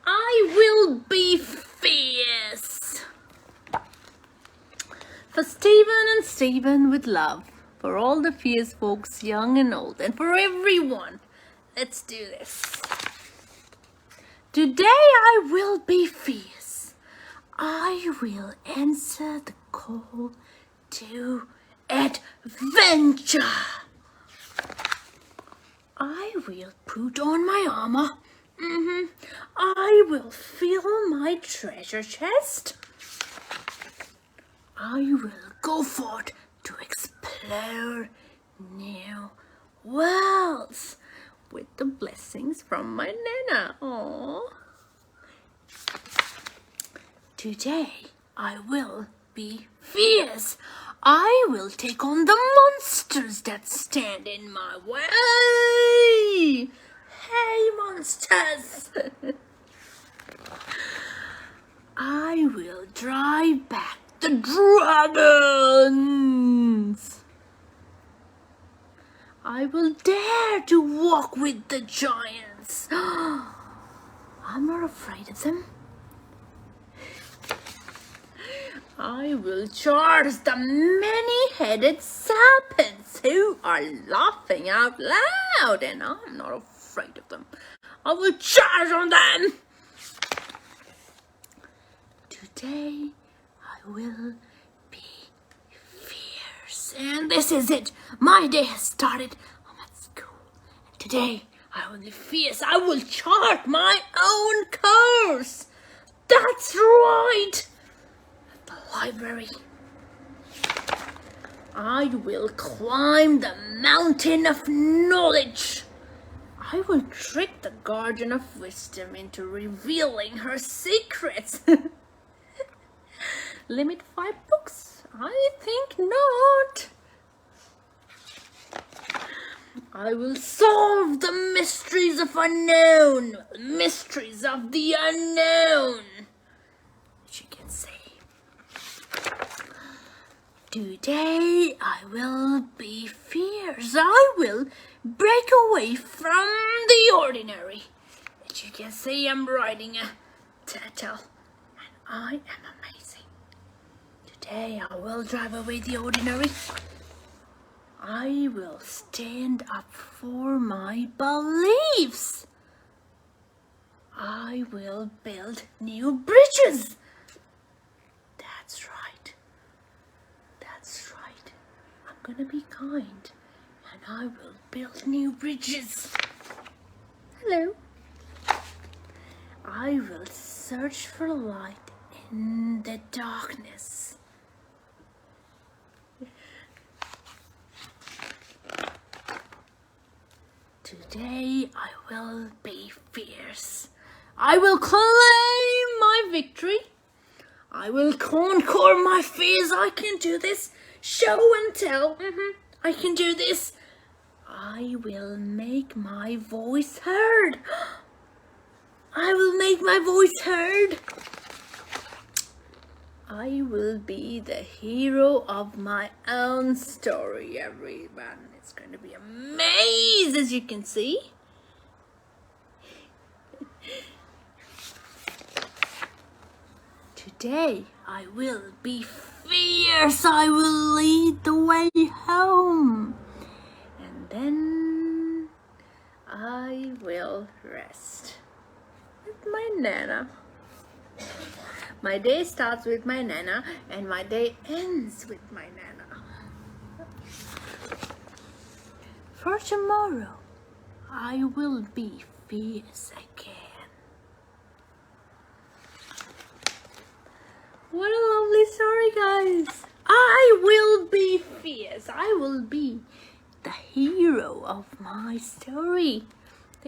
I will be fierce. For Stephen and Stephen with love. For all the fierce folks, young and old. And for everyone. Let's do this. Today I will be fierce. I will answer the call to adventure. I will put on my armor. I will fill my treasure chest. I will go forth to explore new worlds with the blessings from my Nana. Aww. Today I will be fierce. I will take on the monsters that stand in my way. Hey, monsters! I will drive back the dragons. I will dare to walk with the giants. I'm not afraid of them. I will charge the many-headed serpents who are laughing out loud, and I'm not afraid of them. I will charge on them. Today I will be fierce, and this is it. My day has started. I'm at school, and today I will be fierce. I will chart my own course. That's right. At the library, I will climb the mountain of knowledge. I will trick the guardian of wisdom into revealing her secrets. Limit 5 books? I think not. I will solve the mysteries of unknown. Mysteries of the unknown. As you can see. Today I will be fierce. I will break away from the ordinary. As you can see, I'm riding a turtle, and I am amazing. Today I will drive away the ordinary. I will stand up for my beliefs. I will build new bridges. That's right. That's right. I'm gonna be kind, and I will build new bridges. Hello. I will search for light in the darkness. Today I will be fierce. I will claim my victory. I will conquer my fears. I can do this. Show and tell. I can do this. I will make my voice heard. I will make my voice heard. I will be the hero of my own story, everyone. It's going to be amazing, as you can see. Today I will be fierce. I will lead the way home. And then I will rest with my Nana. My day starts with my Nana, and my day ends with my Nana. For tomorrow, I will be fierce again. What a lovely story, guys. I will be fierce. I will be the hero of my story.